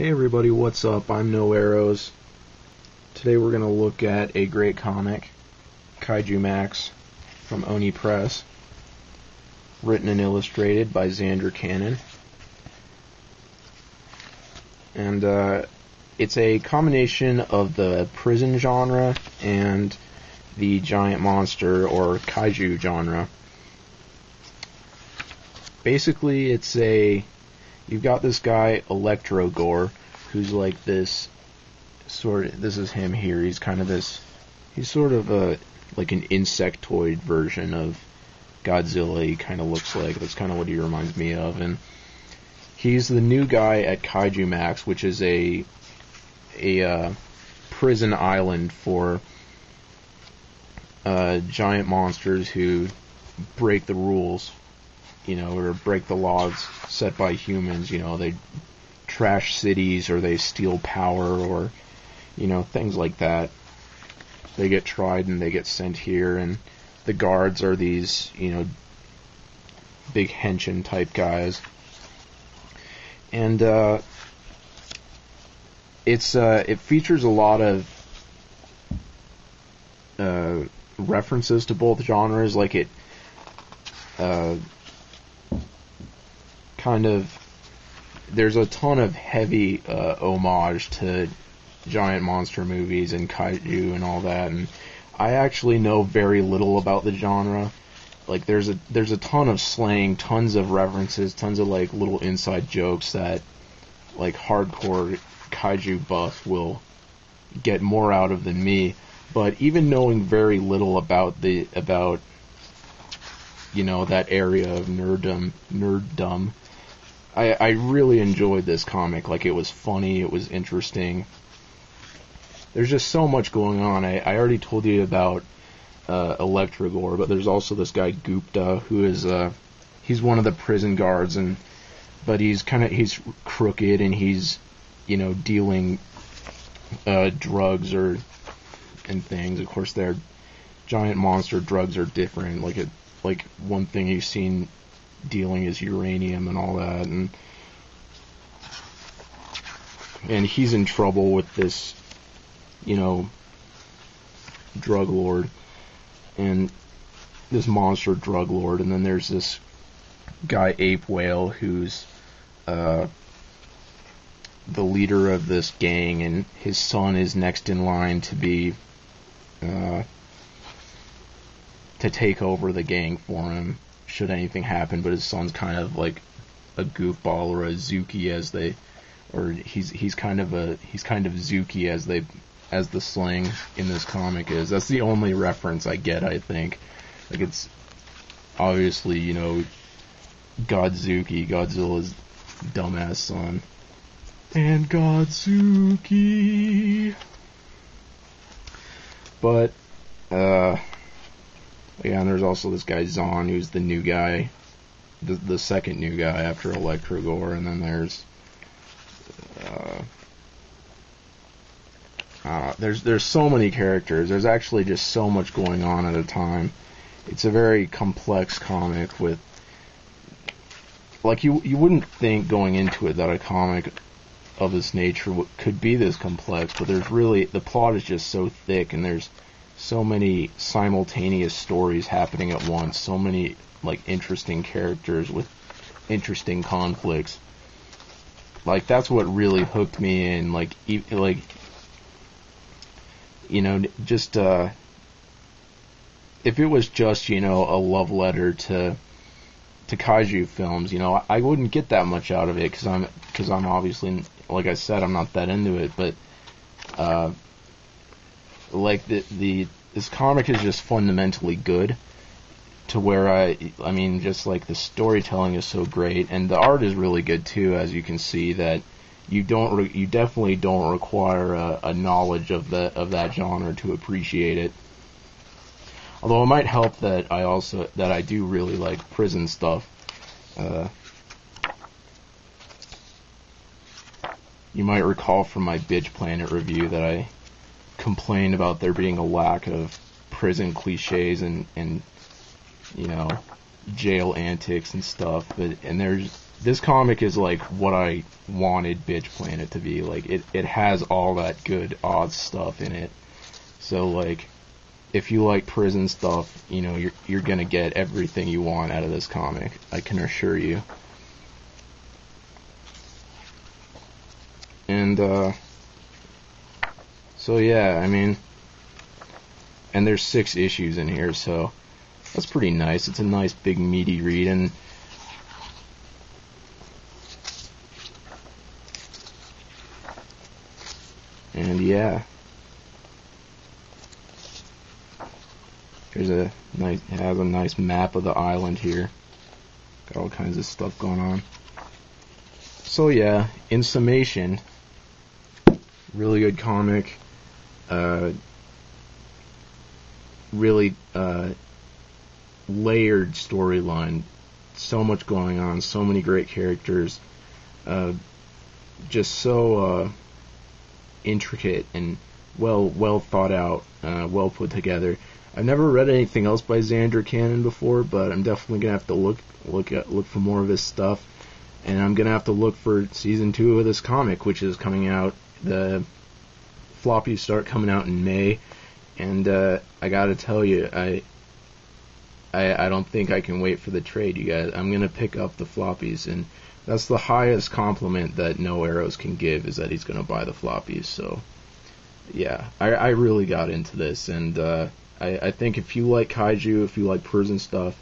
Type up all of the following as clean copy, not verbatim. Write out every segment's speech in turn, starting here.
Hey everybody, what's up? I'm No Arrows. Today we're going to look at a great comic, Kaijumax, from Oni Press, written and illustrated by Zander Cannon. And it's a combination of the prison genre and the giant monster or kaiju genre. Basically, you've got this guy, Electrogore, who's like this is him here, he's sort of like an insectoid version of Godzilla, he kind of looks like, that's kind of what he reminds me of, and he's the new guy at Kaijumax, which is a prison island for giant monsters who break the rules, or break the laws set by humans. They trash cities, or they steal power, or, things like that. They get tried and they get sent here, and the guards are these, big henshin type guys. And, it features a lot of, references to both genres, like it, there's a ton of heavy homage to giant monster movies and kaiju and all that, and I actually know very little about the genre. Like there's a ton of slang, tons of references, tons of like little inside jokes that like hardcore kaiju buffs will get more out of than me. But even knowing very little about that area of nerddom, I really enjoyed this comic. Like, it was funny, it was interesting. There's just so much going on. I already told you about Electrogore, but there's also this guy Gupta, who is he's one of the prison guards, but he's crooked, and he's dealing drugs and things. Of course, their giant monster drugs are different. Like one thing he's seen dealing is uranium and all that, and he's in trouble with this, drug lord, and this monster drug lord, and then there's this guy Ape Whale, who's the leader of this gang, and his son is next in line to be to take over the gang for him should anything happen, but his son's kind of like a goofball, or a Zuki he's kind of Zuki as the slang in this comic is. That's the only reference I get, I think. Like, it's obviously, Godzuki, Godzilla's dumbass son. And Godzuki. But, and there's also this guy Zon, who's the new guy, the second new guy after Electrogore, and then there's so many characters. There's actually just so much going on at a time. It's a very complex comic with, like, you wouldn't think going into it that a comic of this nature could be this complex, but the plot is just so thick, and there's so many simultaneous stories happening at once, so many like interesting characters with interesting conflicts. Like, that's what really hooked me in. Just if it was just a love letter to kaiju films, I wouldn't get that much out of it, because I'm obviously, like I said, I'm not that into it. But this comic is just fundamentally good, to where I mean, just like the storytelling is so great, and the art is really good too, as you can see that you definitely don't require a knowledge of that genre to appreciate it. Although it might help that I do really like prison stuff. You might recall from my Bitch Planet review that I complained about there being a lack of prison cliches and jail antics and stuff, and this comic is like what I wanted Bitch Planet to be. Like, it has all that good odd stuff in it. So like, if you like prison stuff, you know, you're gonna get everything you want out of this comic, I can assure you. And so yeah, I mean, and there's 6 issues in here, so that's pretty nice. It's a nice big meaty read, and yeah, it has a nice map of the island here. Got all kinds of stuff going on. So yeah, in summation, really good comic. Really layered storyline. So much going on. So many great characters. Just so intricate and well thought out, well put together. I've never read anything else by Zander Cannon before, but I'm definitely gonna have to look for more of his stuff, and I'm gonna have to look for season 2 of this comic, which is coming out. The floppies start coming out in May, and I gotta tell you, I don't think I can wait for the trade, you guys. I'm gonna pick up the floppies, and that's the highest compliment that No Arrows can give, is that he's gonna buy the floppies. So yeah, I really got into this, and I think if you like kaiju, if you like prison stuff,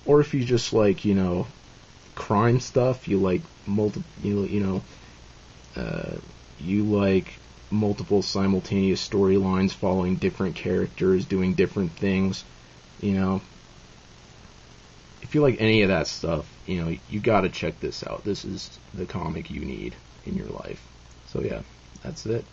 or if you just like, you know, crime stuff, you like you like multiple simultaneous storylines following different characters doing different things, you know, if you like any of that stuff, you know, you gotta check this out. This is the comic you need in your life. So yeah, that's it.